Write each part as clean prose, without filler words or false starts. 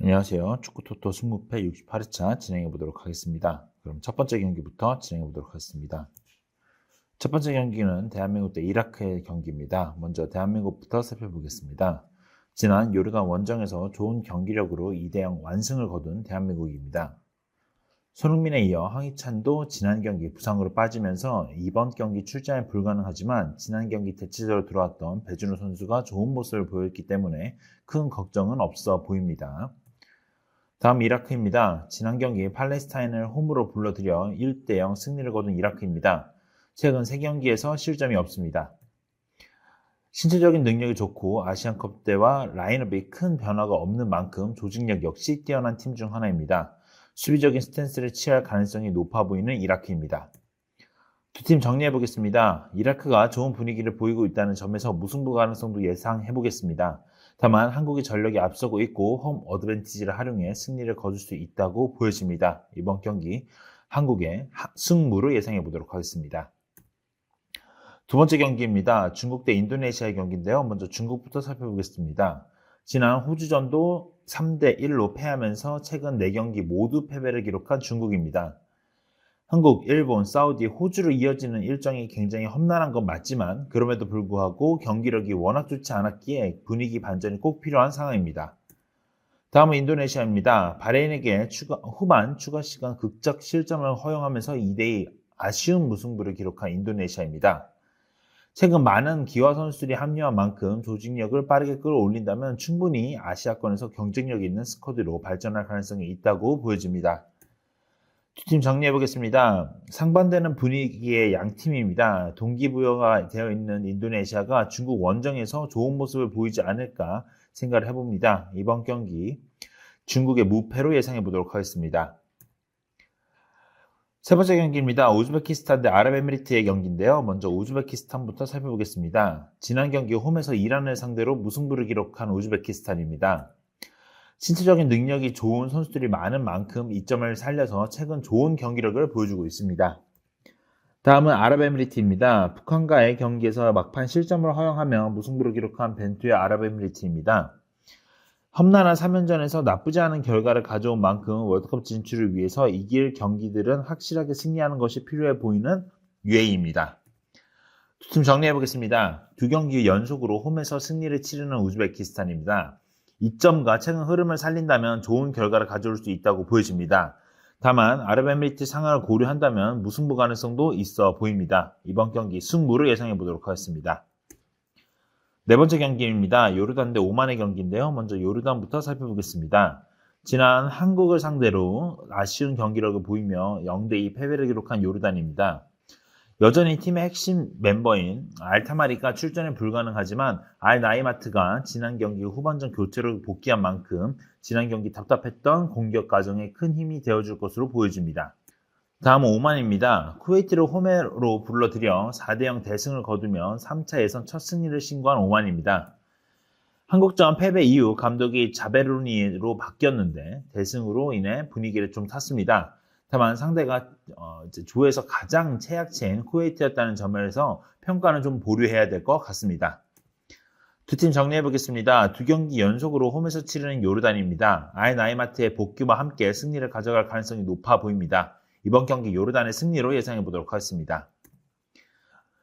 안녕하세요. 축구토토 승무패 68회차 진행해 보도록 하겠습니다. 그럼 첫 번째 경기부터 진행해 보도록 하겠습니다. 첫 번째 경기는 대한민국 대 이라크의 경기입니다. 먼저 대한민국부터 살펴보겠습니다. 지난 요르단 원정에서 좋은 경기력으로 2대0 완승을 거둔 대한민국입니다. 손흥민에 이어 황희찬도 지난 경기 부상으로 빠지면서 이번 경기 출전이 불가능하지만 지난 경기 대체적으로 들어왔던 배준호 선수가 좋은 모습을 보였기 때문에 큰 걱정은 없어 보입니다. 다음 이라크입니다. 지난 경기 팔레스타인을 홈으로 불러들여 1대0 승리를 거둔 이라크입니다. 최근 3경기에서 실점이 없습니다. 신체적인 능력이 좋고 아시안컵 때와 라인업이 큰 변화가 없는 만큼 조직력 역시 뛰어난 팀 중 하나입니다. 수비적인 스탠스를 취할 가능성이 높아 보이는 이라크입니다. 두 팀 정리해 보겠습니다. 이라크가 좋은 분위기를 보이고 있다는 점에서 무승부 가능성도 예상해 보겠습니다. 다만 한국이 전력이 앞서고 있고 홈 어드밴티지를 활용해 승리를 거둘 수 있다고 보여집니다. 이번 경기 한국의 승무로 예상해 보도록 하겠습니다. 두 번째 경기입니다. 중국 대 인도네시아의 경기인데요. 먼저 중국부터 살펴보겠습니다. 지난 호주전도 3대1로 패하면서 최근 4경기 모두 패배를 기록한 중국입니다. 한국, 일본, 사우디, 호주로 이어지는 일정이 굉장히 험난한 건 맞지만 그럼에도 불구하고 경기력이 워낙 좋지 않았기에 분위기 반전이 꼭 필요한 상황입니다. 다음은 인도네시아입니다. 바레인에게 후반 추가 시간 극적 실점을 허용하면서 2대2 아쉬운 무승부를 기록한 인도네시아입니다. 최근 많은 기화 선수들이 합류한 만큼 조직력을 빠르게 끌어올린다면 충분히 아시아권에서 경쟁력 있는 스쿼드로 발전할 가능성이 있다고 보여집니다. 두 팀 정리해 보겠습니다. 상반되는 분위기의 양팀입니다. 동기부여가 되어 있는 인도네시아가 중국 원정에서 좋은 모습을 보이지 않을까 생각을 해봅니다. 이번 경기 중국의 무패로 예상해 보도록 하겠습니다. 세 번째 경기입니다. 우즈베키스탄 대 아랍에미리트의 경기인데요. 먼저 우즈베키스탄부터 살펴보겠습니다. 지난 경기 홈에서 이란을 상대로 무승부를 기록한 우즈베키스탄입니다. 신체적인 능력이 좋은 선수들이 많은 만큼 이점을 살려서 최근 좋은 경기력을 보여주고 있습니다. 다음은 아랍에미리트입니다. 북한과의 경기에서 막판 실점을 허용하며 무승부를 기록한 벤투의 아랍에미리트입니다. 험난한 3연전에서 나쁘지 않은 결과를 가져온 만큼 월드컵 진출을 위해서 이길 경기들은 확실하게 승리하는 것이 필요해 보이는 UAE입니다. 두 팀 정리해 보겠습니다. 두 경기 연속으로 홈에서 승리를 치르는 우즈베키스탄입니다. 이점과 최근 흐름을 살린다면 좋은 결과를 가져올 수 있다고 보여집니다. 다만 아랍에미리트 상황을 고려한다면 무승부 가능성도 있어 보입니다. 이번 경기 승부를 예상해 보도록 하겠습니다. 네 번째 경기입니다. 요르단 대 오만의 경기인데요. 먼저 요르단부터 살펴보겠습니다. 지난 한국을 상대로 아쉬운 경기력을 보이며 0대2 패배를 기록한 요르단입니다. 여전히 팀의 핵심 멤버인 알타마리가 출전이 불가능하지만 알나이마트가 지난 경기 후반전 교체로 복귀한 만큼 지난 경기 답답했던 공격 과정에 큰 힘이 되어줄 것으로 보여집니다. 다음은 오만입니다. 쿠웨이트를 홈으로 불러들여 4대0 대승을 거두며 3차 예선 첫 승리를 신고한 오만입니다. 한국전 패배 이후 감독이 자베르니로 바뀌었는데 대승으로 인해 분위기를 좀 탔습니다. 다만 상대가 조에서 가장 최약체인 쿠웨이트였다는 점에서 평가는 좀 보류해야 될 것 같습니다. 두 팀 정리해 보겠습니다. 두 경기 연속으로 홈에서 치르는 요르단입니다. 알나이마트의 복귀와 함께 승리를 가져갈 가능성이 높아 보입니다. 이번 경기 요르단의 승리로 예상해 보도록 하겠습니다.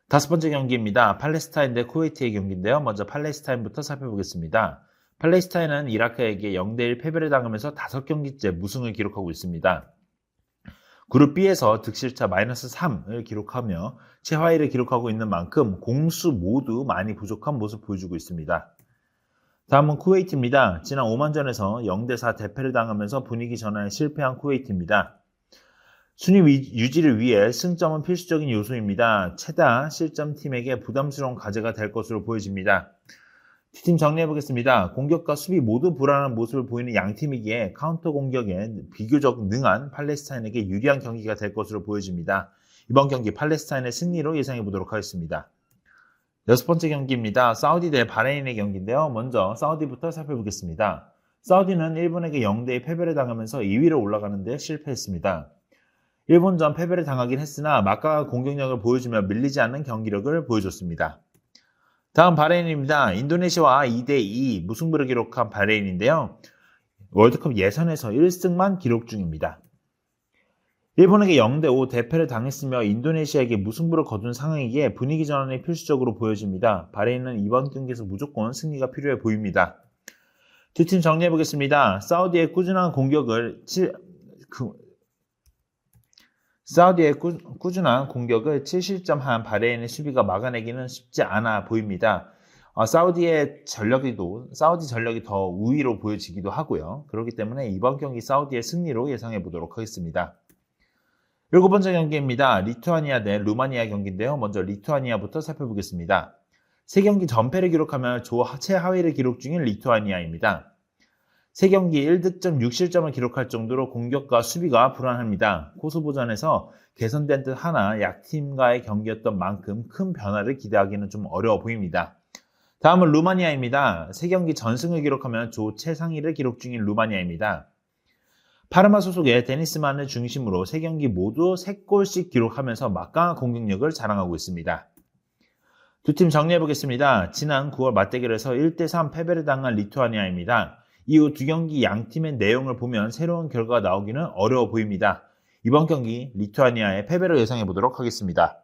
다섯 번째 경기입니다. 팔레스타인 대 쿠웨이트의 경기인데요. 먼저 팔레스타인부터 살펴보겠습니다. 팔레스타인은 이라크에게 0대1 패배를 당하면서 5경기째 무승을 기록하고 있습니다. 그룹 B에서 득실차 -3을 기록하며 최하위를 기록하고 있는 만큼 공수 모두 많이 부족한 모습을 보여주고 있습니다. 다음은 쿠웨이트입니다. 지난 오만전에서 0대4 대패를 당하면서 분위기 전환에 실패한 쿠웨이트입니다. 순위 유지를 위해 승점은 필수적인 요소입니다. 최다 실점팀에게 부담스러운 과제가 될 것으로 보여집니다. 팀 정리해보겠습니다. 공격과 수비 모두 불안한 모습을 보이는 양팀이기에 카운터 공격에 비교적 능한 팔레스타인에게 유리한 경기가 될 것으로 보여집니다. 이번 경기 팔레스타인의 승리로 예상해보도록 하겠습니다. 여섯 번째 경기입니다. 사우디 대 바레인의 경기인데요. 먼저 사우디부터 살펴보겠습니다. 사우디는 일본에게 0대2 패배를 당하면서 2위로 올라가는 데 실패했습니다. 일본전 패배를 당하긴 했으나 막강한 공격력을 보여주며 밀리지 않는 경기력을 보여줬습니다. 다음 바레인입니다. 인도네시아와 2대2 무승부를 기록한 바레인인데요. 월드컵 예선에서 1승만 기록 중입니다. 일본에게 0대5 대패를 당했으며 인도네시아에게 무승부를 거둔 상황이기에 분위기 전환이 필수적으로 보여집니다. 바레인은 이번 경기에서 무조건 승리가 필요해 보입니다. 두 팀 정리해 보겠습니다. 사우디의 꾸준한 공격을 7실점한 바레인의 수비가 막아내기는 쉽지 않아 보입니다. 사우디 전력이 더 우위로 보여지기도 하고요. 그렇기 때문에 이번 경기 사우디의 승리로 예상해 보도록 하겠습니다. 7번째 경기입니다. 리투아니아 대 루마니아 경기인데요. 먼저 리투아니아부터 살펴보겠습니다. 3경기 전패를 기록하며 조 최하위를 기록 중인 리투아니아입니다. 3경기 1득점 6실점을 기록할 정도로 공격과 수비가 불안합니다. 코소보전에서 개선된 듯 하나 약팀과의 경기였던 만큼 큰 변화를 기대하기는 좀 어려워 보입니다. 다음은 루마니아입니다. 3경기 전승을 기록하며 조 최상위를 기록 중인 루마니아입니다. 파르마 소속의 데니스만을 중심으로 3경기 모두 3골씩 기록하면서 막강한 공격력을 자랑하고 있습니다. 두 팀 정리해보겠습니다. 지난 9월 맞대결에서 1대3 패배를 당한 리투아니아입니다. 이후 2경기 양팀의 내용을 보면 새로운 결과가 나오기는 어려워 보입니다. 이번 경기 리투아니아의 패배를 예상해보도록 하겠습니다.